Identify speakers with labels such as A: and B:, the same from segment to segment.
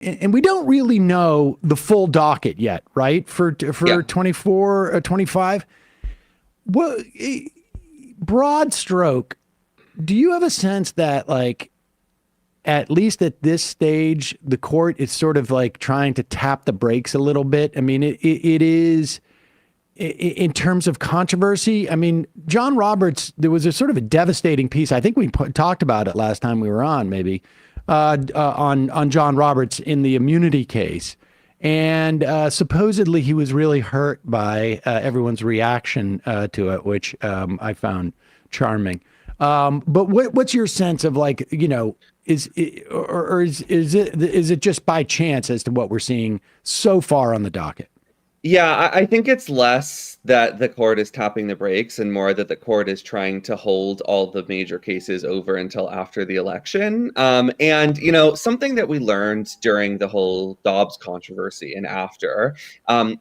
A: and we don't really know the full docket yet, right? For
B: Yeah.
A: 24, 25. What broad stroke? Do you have a sense that, like, at least at this stage, the court is sort of like trying to tap the brakes a little bit? I mean, it is in terms of controversy. I mean, John Roberts, there was a sort of a devastating piece. I think we talked about it last time we were on, maybe, on John Roberts in the immunity case. And supposedly he was really hurt by everyone's reaction to it, which I found charming. But what's your sense of, like, is it just by chance as to what we're seeing so far on the docket?
B: Yeah, I think it's less that the court is tapping the brakes and more that the court is trying to hold all the major cases over until after the election. And, something that we learned during the whole Dobbs controversy and after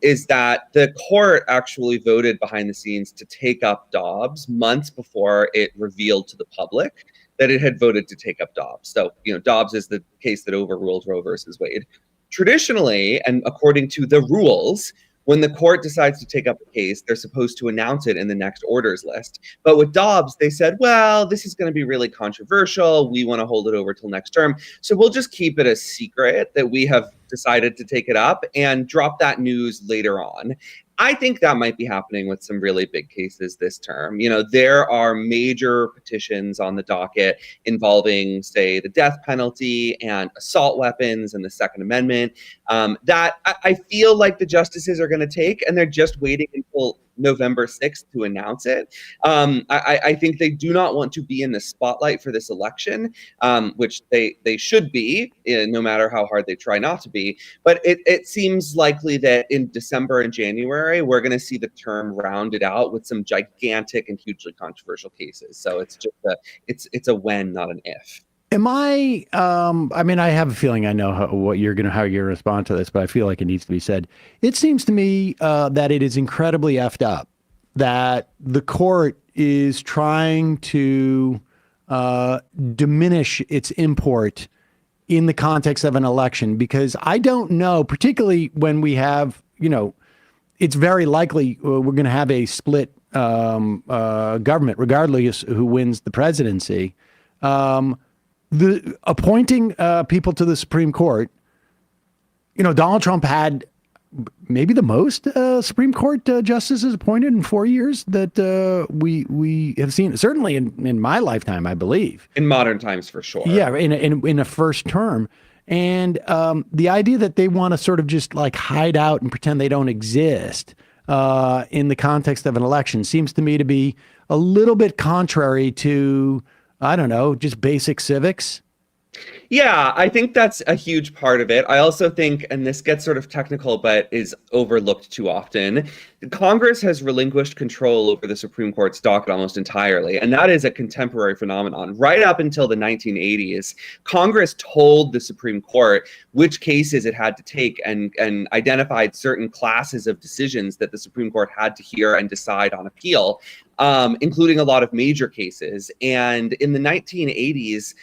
B: is that the court actually voted behind the scenes to take up Dobbs months before it revealed to the public that it had voted to take up Dobbs. So, Dobbs is the case that overruled Roe versus Wade. Traditionally, and according to the rules, when the court decides to take up a case, they're supposed to announce it in the next orders list. But with Dobbs, they said, well, this is going to be really controversial. We want to hold it over till next term. So we'll just keep it a secret that we have decided to take it up and drop that news later on. I think that might be happening with some really big cases this term. There are major petitions on the docket involving, say, the death penalty and assault weapons and the Second Amendment that I feel like the justices are going to take, and they're just waiting until November 6th to announce it. I think they do not want to be in the spotlight for this election, which they should be, no matter how hard they try not to be. But it seems likely that in December and January, we're going to see the term rounded out with some gigantic and hugely controversial cases. So it's just it's a when, not an if.
A: Am I? I mean, I have a feeling I know how you're going to respond to this, but I feel like it needs to be said. It seems to me that it is incredibly effed up that the court is trying to diminish its import in the context of an election, because I don't know, particularly when we have, it's very likely we're going to have a split government, regardless who wins the presidency. The appointing people to the Supreme Court, Donald Trump had maybe the most Supreme Court justices appointed in 4 years that we have seen, certainly in my lifetime, I believe.
B: In modern times, for sure.
A: Yeah, in a first term. And the idea that they want to sort of just like hide out and pretend they don't exist in the context of an election seems to me to be a little bit contrary to, I don't know, just basic civics.
B: Yeah, I think that's a huge part of it. I also think, and this gets sort of technical, but is overlooked too often, Congress has relinquished control over the Supreme Court's docket almost entirely. And that is a contemporary phenomenon. Right up until the 1980s, Congress told the Supreme Court which cases it had to take and identified certain classes of decisions that the Supreme Court had to hear and decide on appeal. Including a lot of major cases. And in the 1980s,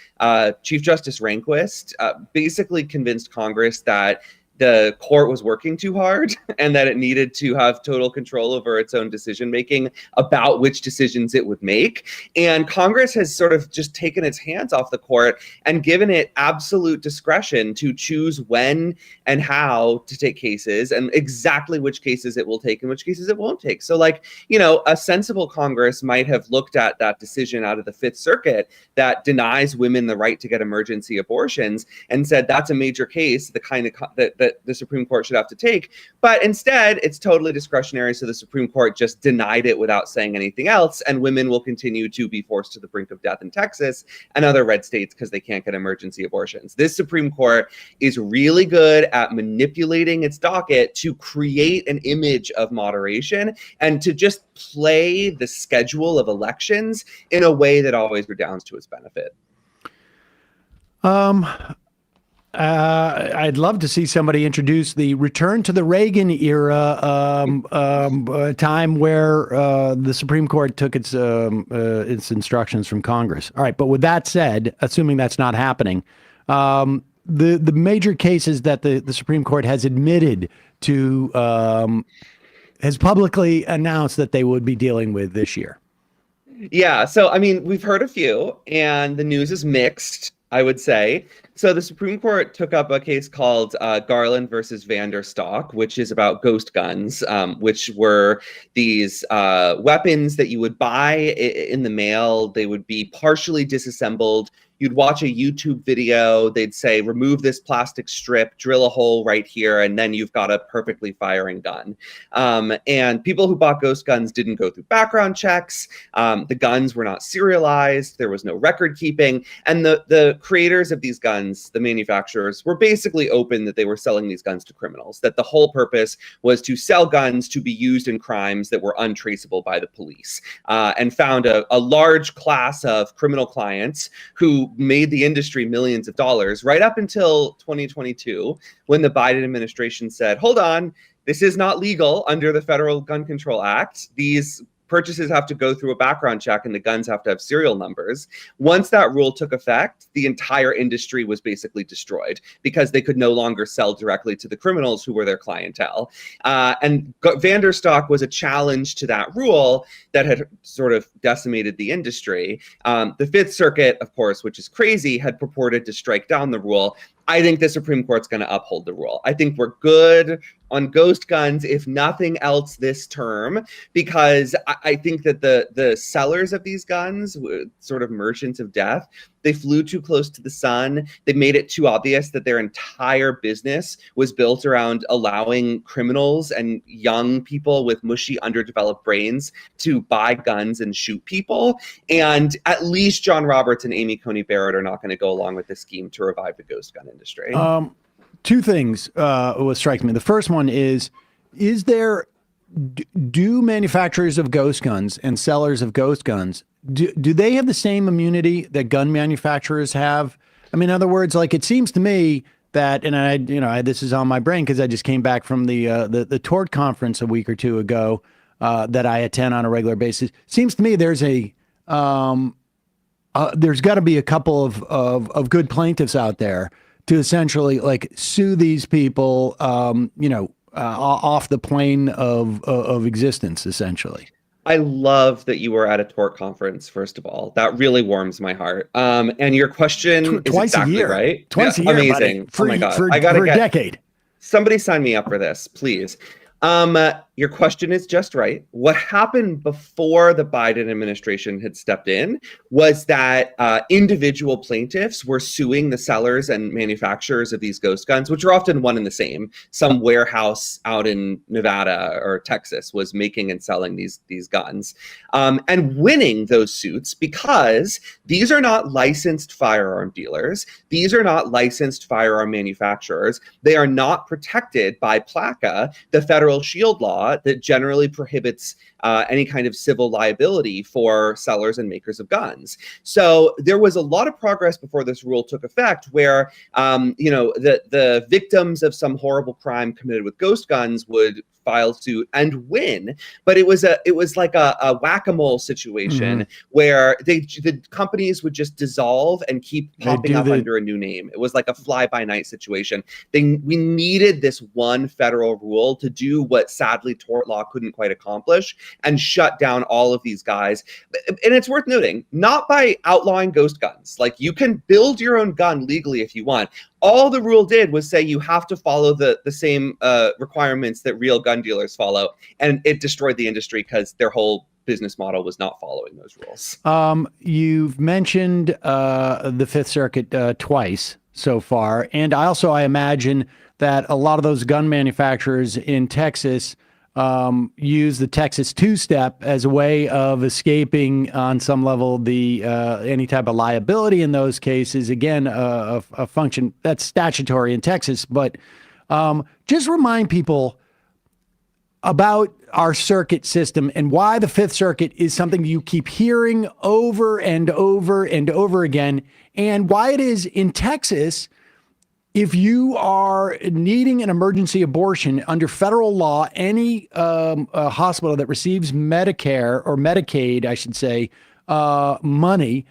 B: Chief Justice Rehnquist basically convinced Congress that the court was working too hard and that it needed to have total control over its own decision making about which decisions it would make. And Congress has sort of just taken its hands off the court and given it absolute discretion to choose when and how to take cases and exactly which cases it will take and which cases it won't take. So a sensible Congress might have looked at that decision out of the Fifth Circuit that denies women the right to get emergency abortions and said that's a major case, the kind of that the Supreme Court should have to take. But instead, it's totally discretionary. So the Supreme Court just denied it without saying anything else. And women will continue to be forced to the brink of death in Texas and other red states because they can't get emergency abortions. This Supreme Court is really good at manipulating its docket to create an image of moderation and to just play the schedule of elections in a way that always redounds to its benefit.
A: I'd love to see somebody introduce the return to the Reagan era time where the Supreme Court took its instructions from Congress. All right, but with that said, assuming that's not happening, the major cases that the Supreme Court has admitted to, has publicly announced that they would be dealing with this year?
B: Yeah, so I mean, we've heard a few, and the news is mixed, I would say. So the Supreme Court took up a case called Garland versus VanDerStok, which is about ghost guns, which were these weapons that you would buy in the mail. They would be partially disassembled. You'd watch a YouTube video. They'd say, remove this plastic strip, drill a hole right here, and then you've got a perfectly firing gun. And people who bought ghost guns didn't go through background checks. The guns were not serialized. There was no record keeping. And the creators of these guns, the manufacturers, were basically open that they were selling these guns to criminals, that the whole purpose was to sell guns to be used in crimes that were untraceable by the police, and found a large class of criminal clients who made the industry millions of dollars right up until 2022, when the Biden administration said, hold on, this is not legal under the Federal Gun Control Act. These purchases have to go through a background check and the guns have to have serial numbers. Once that rule took effect, the entire industry was basically destroyed because they could no longer sell directly to the criminals who were their clientele. And VanDerStok was a challenge to that rule that had sort of decimated the industry. The Fifth Circuit, of course, which is crazy, had purported to strike down the rule. I think the Supreme Court's going to uphold the rule. I think we're good on ghost guns, if nothing else this term, because I think that the sellers of these guns, sort of merchants of death, they flew too close to the sun. They made it too obvious that their entire business was built around allowing criminals and young people with mushy, underdeveloped brains to buy guns and shoot people. And at least John Roberts and Amy Coney Barrett are not going to go along with this scheme to revive the ghost gun industry.
A: Two things what strikes me. The first one is there, do manufacturers of ghost guns and sellers of ghost guns, do they have the same immunity that gun manufacturers have? I mean, in other words, like, it seems to me that, and this is on my brain because I just came back from the tort conference a week or two ago that I attend on a regular basis. Seems to me there's got to be a couple of good plaintiffs out there to essentially like sue these people, off the plane of existence, essentially.
B: I love that you were at a tort conference, first of all. That really warms my heart. And your question is
A: twice
B: exactly
A: a year,
B: right.
A: Twice a year,
B: amazing.
A: Buddy.
B: Oh my God.
A: For
B: I gotta
A: a decade.
B: Somebody sign me up for this, please. Your question is just right. What happened before the Biden administration had stepped in was that individual plaintiffs were suing the sellers and manufacturers of these ghost guns, which are often one and the same. Some warehouse out in Nevada or Texas was making and selling these guns, and winning those suits because these are not licensed firearm dealers. These are not licensed firearm manufacturers. They are not protected by PLACA, the federal shield law that generally prohibits any kind of civil liability for sellers and makers of guns. So there was a lot of progress before this rule took effect where, the victims of some horrible crime committed with ghost guns would file suit and win. But it was like a whack-a-mole situation where the companies would just dissolve and keep popping up under a new name. It was like a fly-by-night situation. We needed this one federal rule to do what sadly tort law couldn't quite accomplish and shut down all of these guys. And it's worth noting, not by outlawing ghost guns. Like, you can build your own gun legally if you want. All the rule did was say you have to follow the same requirements that real gun dealers follow. And it destroyed the industry because their whole business model was not following those rules.
A: You've mentioned the Fifth Circuit twice so far. And I imagine that a lot of those gun manufacturers in Texas use the Texas two-step as a way of escaping on some level the any type of liability in those cases. Again, a function that's statutory in Texas. But just remind people about our circuit system and why the Fifth Circuit is something you keep hearing over and over and over again, and why it is in Texas, if you are needing an emergency abortion under federal law, any hospital that receives Medicare or Medicaid, I should say, money,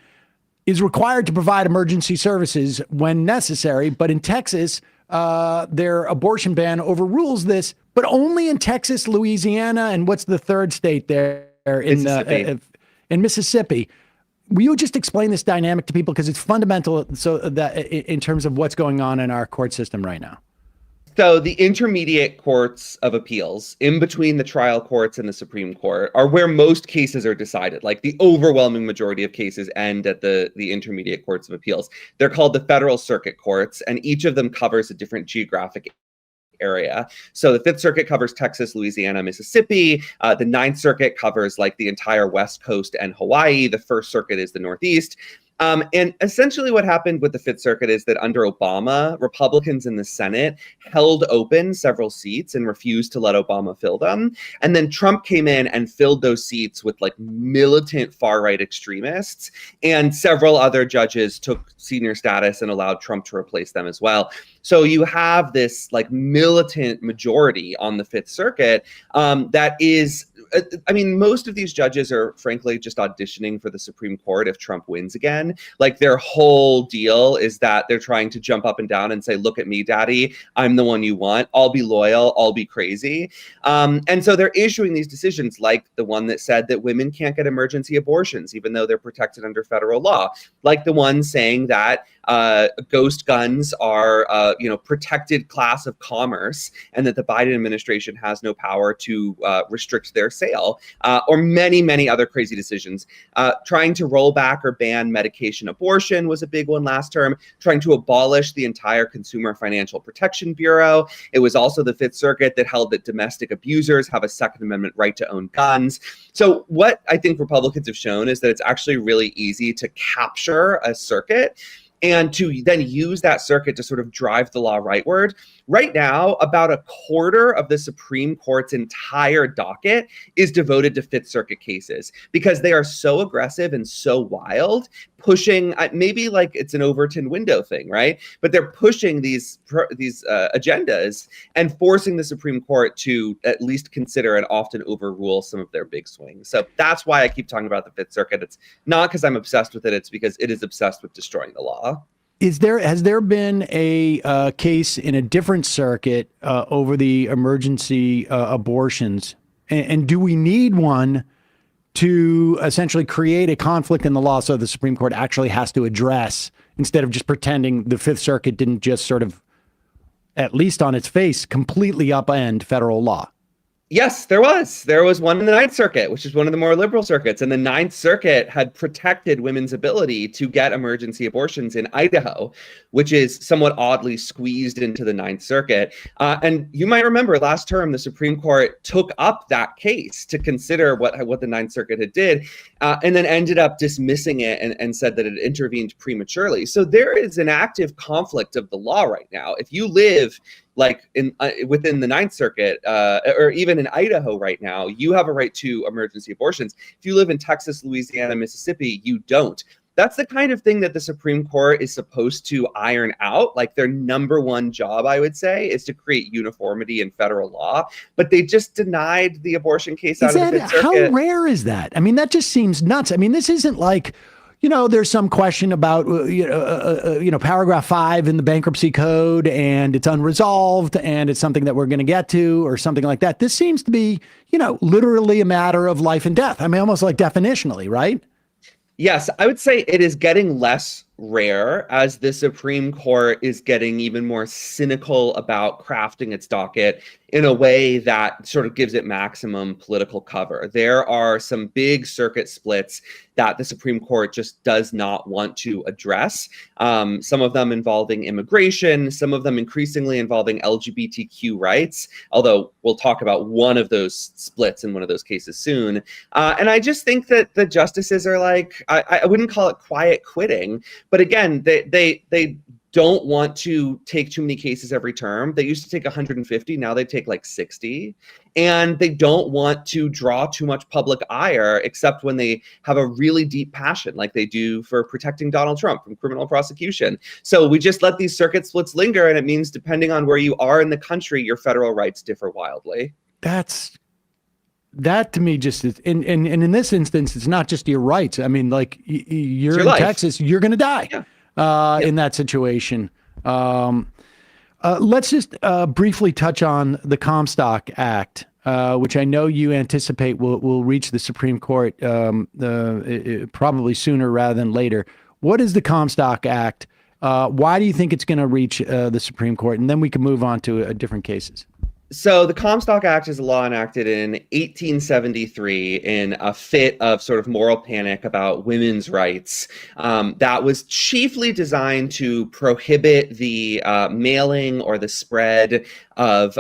A: is required to provide emergency services when necessary. But in Texas, their abortion ban overrules this, but only in Texas, Louisiana, and what's the third state there? In Mississippi. Will you just explain this dynamic to people? Because it's fundamental so that in terms of what's going on in our court system right now.
B: So the intermediate courts of appeals, in between the trial courts and the Supreme Court, are where most cases are decided. Like the overwhelming majority of cases end at the intermediate courts of appeals. They're called the federal circuit courts, and each of them covers a different geographic area. So the Fifth Circuit covers Texas, Louisiana, Mississippi. The Ninth Circuit covers like the entire West Coast and Hawaii. The First Circuit is the Northeast. And essentially what happened with the Fifth Circuit is that under Obama, Republicans in the Senate held open several seats and refused to let Obama fill them. And then Trump came in and filled those seats with like militant far-right extremists. And several other judges took senior status and allowed Trump to replace them as well. So you have this like militant majority on the Fifth Circuit that is, I mean, most of these judges are frankly just auditioning for the Supreme Court if Trump wins again. Like their whole deal is that they're trying to jump up and down and say, look at me, daddy, I'm the one you want. I'll be loyal. I'll be crazy. And so they're issuing these decisions like the one that said that women can't get emergency abortions, even though they're protected under federal law, like the one saying that ghost guns are, protected class of commerce and that the Biden administration has no power to restrict their sale, or many, many other crazy decisions. Trying to roll back or ban medication abortion was a big one last term. Trying to abolish the entire Consumer Financial Protection Bureau. It was also the Fifth Circuit that held that domestic abusers have a Second Amendment right to own guns. So what I think Republicans have shown is that it's actually really easy to capture a circuit and to then use that circuit to sort of drive the law rightward. Right now, about a quarter of the Supreme Court's entire docket is devoted to Fifth Circuit cases because they are so aggressive and so wild, pushing, maybe like it's an Overton window thing, right? But they're pushing these agendas and forcing the Supreme Court to at least consider and often overrule some of their big swings. So that's why I keep talking about the Fifth Circuit. It's not because I'm obsessed with it. It's because it is obsessed with destroying the law.
A: Has there been a case in a different circuit over the emergency abortions? And do we need one to essentially create a conflict in the law so the Supreme Court actually has to address, instead of just pretending the Fifth Circuit didn't just sort of, at least on its face, completely upend federal law?
B: Yes, there was. There was one in the Ninth Circuit, which is one of the more liberal circuits. And the Ninth Circuit had protected women's ability to get emergency abortions in Idaho, which is somewhat oddly squeezed into the Ninth Circuit. And you might remember last term, the Supreme Court took up that case to consider what the Ninth Circuit had did, and then ended up dismissing it and said that it intervened prematurely. So there is an active conflict of the law right now. If you live like within the Ninth Circuit, or even in Idaho right now, you have a right to emergency abortions. If you live in Texas, Louisiana, Mississippi, you don't. That's the kind of thing that the Supreme Court is supposed to iron out. Like their number one job, I would say, is to create uniformity in federal law. But they just denied the abortion case out of the Fifth Circuit.
A: How rare is that? I mean, that just seems nuts. I mean, this isn't like, there's some question about, paragraph 5 in the bankruptcy code and it's unresolved and it's something that we're going to get to or something like that. This seems to be, literally a matter of life and death. I mean, almost like definitionally, right?
B: Yes, I would say it is getting less rare as the Supreme Court is getting even more cynical about crafting its docket in a way that sort of gives it maximum political cover. There are some big circuit splits that the Supreme Court just does not want to address. Some of them involving immigration, some of them increasingly involving LGBTQ rights, although we'll talk about one of those splits in one of those cases soon. And I just think that the justices are like, I wouldn't call it quiet quitting, but again, they don't want to take too many cases every term. They used to take 150, now they take like 60. And they don't want to draw too much public ire, except when they have a really deep passion, like they do for protecting Donald Trump from criminal prosecution. So we just let these circuit splits linger, and it means depending on where you are in the country, your federal rights differ wildly.
A: That's that to me just is, and in this instance, it's not just your rights. I mean, like you're in
B: life.
A: Texas, you're going to die in that situation. Let's just briefly touch on the Comstock Act, which I know you anticipate will reach the Supreme Court probably sooner rather than later. What is the Comstock Act? Why do you think it's going to reach the Supreme Court? And then we can move on to different cases.
B: So the Comstock Act is a law enacted in 1873 in a fit of sort of moral panic about women's rights. That was chiefly designed to prohibit the mailing or the spread of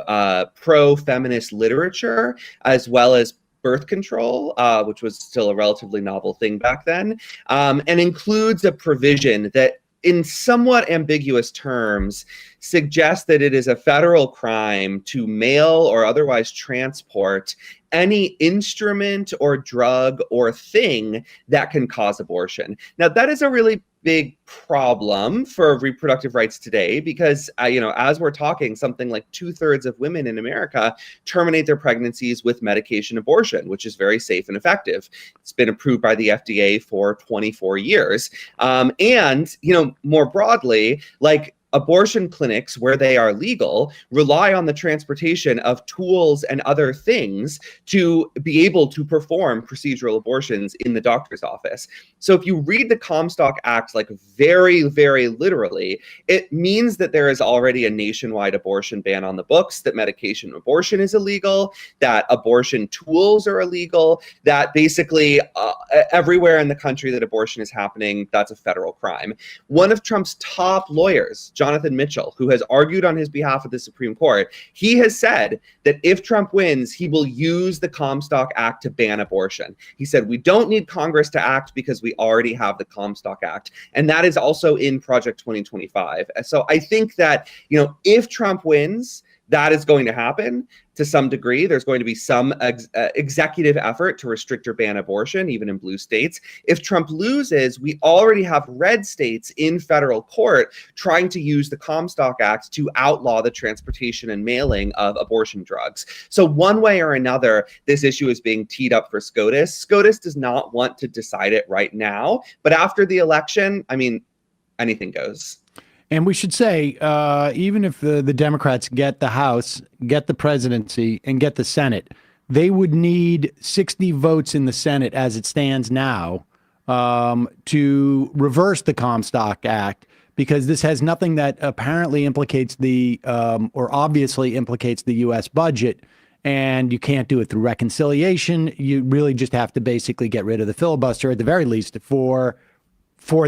B: pro-feminist literature, as well as birth control, which was still a relatively novel thing back then, and includes a provision that in somewhat ambiguous terms, suggests that it is a federal crime to mail or otherwise transport any instrument or drug or thing that can cause abortion. Now, that is a really big problem for reproductive rights today because, as we're talking, something like 2/3 of women in America terminate their pregnancies with medication abortion, which is very safe and effective. It's been approved by the FDA for 24 years. And, more broadly, like, abortion clinics, where they are legal, rely on the transportation of tools and other things to be able to perform procedural abortions in the doctor's office. So if you read the Comstock Act like very, very literally, it means that there is already a nationwide abortion ban on the books, that medication abortion is illegal, that abortion tools are illegal, that basically everywhere in the country that abortion is happening, that's a federal crime. One of Trump's top lawyers, Jonathan Mitchell, who has argued on his behalf at the Supreme Court, he has said that if Trump wins, he will use the Comstock Act to ban abortion. He said, we don't need Congress to act because we already have the Comstock Act. And that is also in Project 2025. So I think that, if Trump wins, that is going to happen to some degree. There's going to be some executive effort to restrict or ban abortion, even in blue states. If Trump loses, we already have red states in federal court trying to use the Comstock Act to outlaw the transportation and mailing of abortion drugs. So one way or another, this issue is being teed up for SCOTUS. SCOTUS does not want to decide it right now, but after the election, anything goes.
A: And we should say, even if the Democrats get the House, get the presidency, and get the Senate, they would need 60 votes in the Senate as it stands now to reverse the Comstock Act, because this has nothing that apparently implicates or obviously implicates the U.S. budget. And you can't do it through reconciliation. You really just have to basically get rid of the filibuster, at the very least, for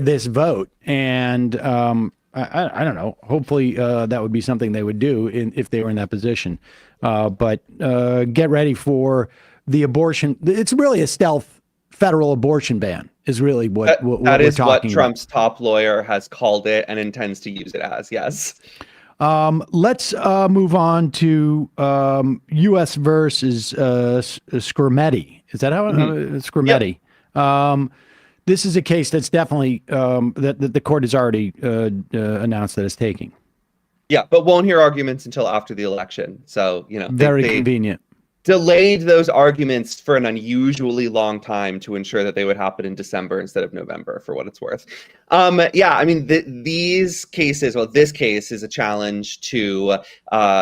A: this vote. And I don't know. Hopefully that would be something they would do if they were in that position. But get ready for the abortion. It's really a stealth federal abortion ban is really what we're talking about. That is what
B: Trump's top lawyer has called it and intends to use it as, yes.
A: Let's move on to U.S. versus Skrmetti. Is that how Skrmetti? Yep. This is a case that's definitely that the court has already announced that it's taking.
B: Yeah, but won't hear arguments until after the election. So,
A: very convenient.
B: Delayed those arguments for an unusually long time to ensure that they would happen in December instead of November, for what it's worth. These cases, this case is a challenge to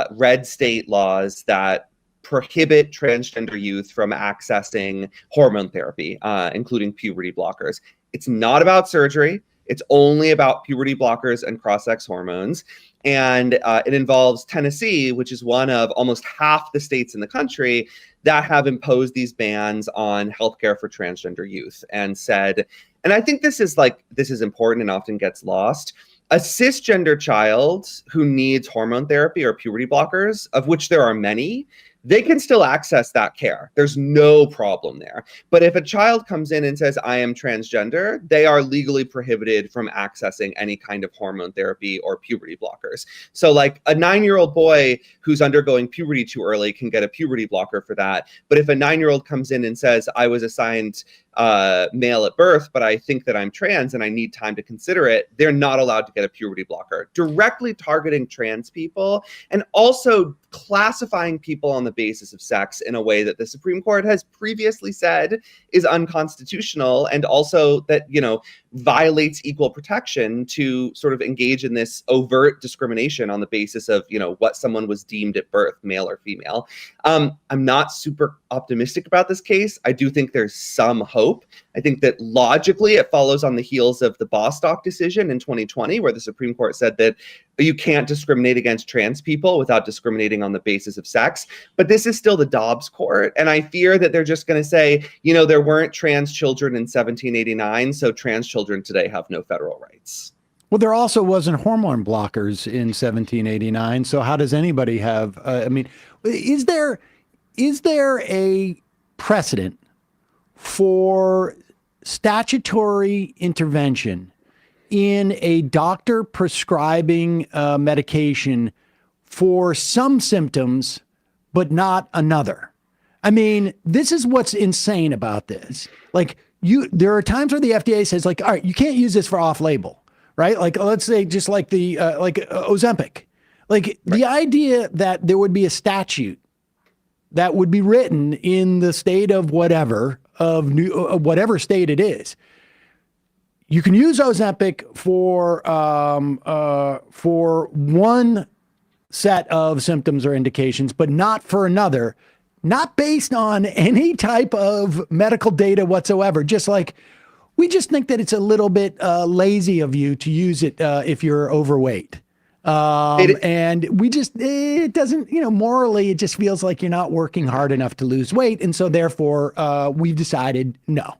B: red state laws that prohibit transgender youth from accessing hormone therapy, including puberty blockers. It's not about surgery. It's only about puberty blockers and cross-sex hormones. And it involves Tennessee, which is one of almost half the states in the country that have imposed these bans on healthcare for transgender youth, and said, and I think this is important and often gets lost, a cisgender child who needs hormone therapy or puberty blockers, of which there are many, they can still access that care. There's no problem there. But if a child comes in and says, I am transgender, they are legally prohibited from accessing any kind of hormone therapy or puberty blockers. So like a 9-year-old boy who's undergoing puberty too early can get a puberty blocker for that. But if a 9-year-old comes in and says, I was assigned male at birth, but I think that I'm trans and I need time to consider it, they're not allowed to get a puberty blocker. Directly targeting trans people and also classifying people on the basis of sex in a way that the Supreme Court has previously said is unconstitutional, and also that, violates equal protection to sort of engage in this overt discrimination on the basis of, what someone was deemed at birth, male or female. I'm not super optimistic about this case. I do think there's some hope. I think that logically it follows on the heels of the VanDerStok decision in 2020, where the Supreme Court said that you can't discriminate against trans people without discriminating on the basis of sex. But this is still the Dobbs court. And I fear that they're just going to say, there weren't trans children in 1789, so trans children today have no federal rights.
A: Well, there also wasn't hormone blockers in 1789. So how does anybody have, is there a precedent for statutory intervention in a doctor prescribing medication for some symptoms, but not another? I mean, this is what's insane about this. Like, there are times where the FDA says, like, all right, you can't use this for off-label, right? Like, let's say just like the Ozempic. Like, right. The idea that there would be a statute that would be written in the state of whatever, whatever state it is. You can use Ozempic for one set of symptoms or indications, but not for another, not based on any type of medical data whatsoever. Just like, we just think that it's a little bit lazy of you to use it if you're overweight. And we just, it doesn't, morally, it just feels like you're not working hard enough to lose weight. And so therefore we've decided no.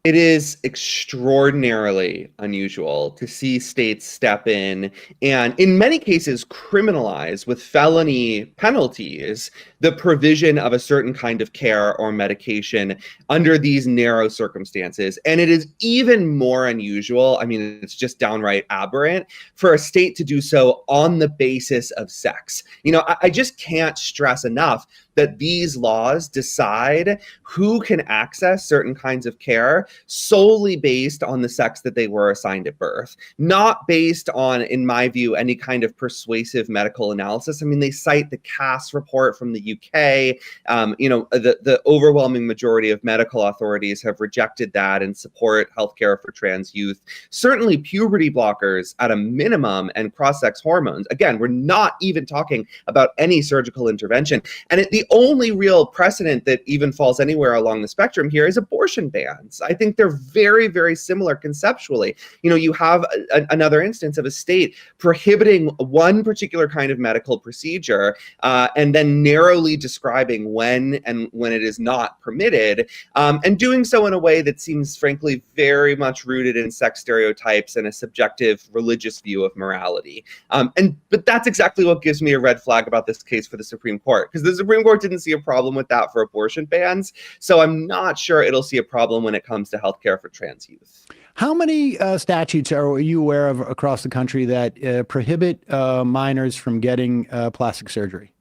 B: It is extraordinarily unusual to see states step in and, in many cases, criminalize with felony penalties the provision of a certain kind of care or medication under these narrow circumstances. And it is even more unusual, it's just downright aberrant, for a state to do so on the basis of sex. I just can't stress enough that these laws decide who can access certain kinds of care solely based on the sex that they were assigned at birth, not based on, in my view, any kind of persuasive medical analysis. They cite the Cass report from the UK. The overwhelming majority of medical authorities have rejected that and support healthcare for trans youth. Certainly puberty blockers at a minimum and cross-sex hormones. Again, we're not even talking about any surgical intervention. And the only real precedent that even falls anywhere along the spectrum here is abortion bans. I think they're very, very similar conceptually. You have another instance of a state prohibiting one particular kind of medical procedure and then narrowly describing when it is not permitted, and doing so in a way that seems, frankly, very much rooted in sex stereotypes and a subjective religious view of morality. But that's exactly what gives me a red flag about this case for the Supreme Court, because the Supreme Court didn't see a problem with that for abortion bans. So I'm not sure it'll see a problem when it comes to healthcare for trans youth.
A: How many statutes are you aware of across the country that prohibit minors from getting plastic surgery?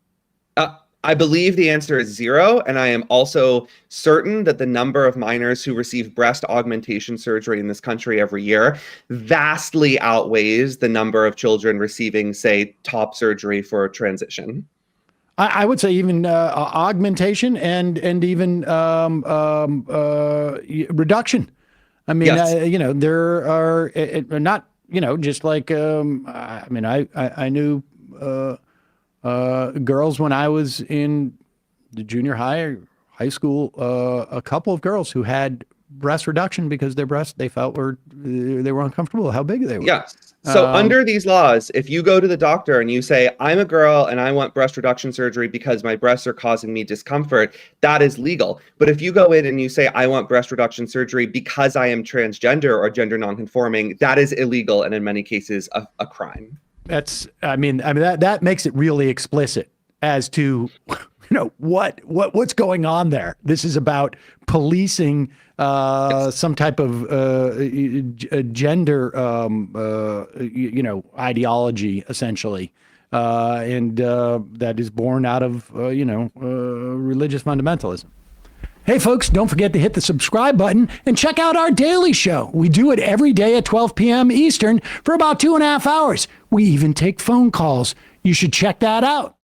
B: I believe the answer is 0. And I am also certain that the number of minors who receive breast augmentation surgery in this country every year vastly outweighs the number of children receiving, say, top surgery for transition.
A: I would say even augmentation and even reduction.
B: Yes.
A: There are not, just like, I knew girls when I was in the junior high or high school, a couple of girls who had breast reduction because their breasts, they felt they were uncomfortable how big they were.
B: Yes. So under these laws, if you go to the doctor and you say, I'm a girl and I want breast reduction surgery because my breasts are causing me discomfort, that is legal. But if you go in and you say, I want breast reduction surgery because I am transgender or gender nonconforming, that is illegal and in many cases a crime.
A: That's, that makes it really explicit as to, what's going on there. This is about policing some type of gender, ideology, essentially, and that is born out of, religious fundamentalism. Hey, folks, don't forget to hit the subscribe button and check out our daily show. We do it every day at 12 p.m. Eastern for about 2.5 hours. We even take phone calls. You should check that out.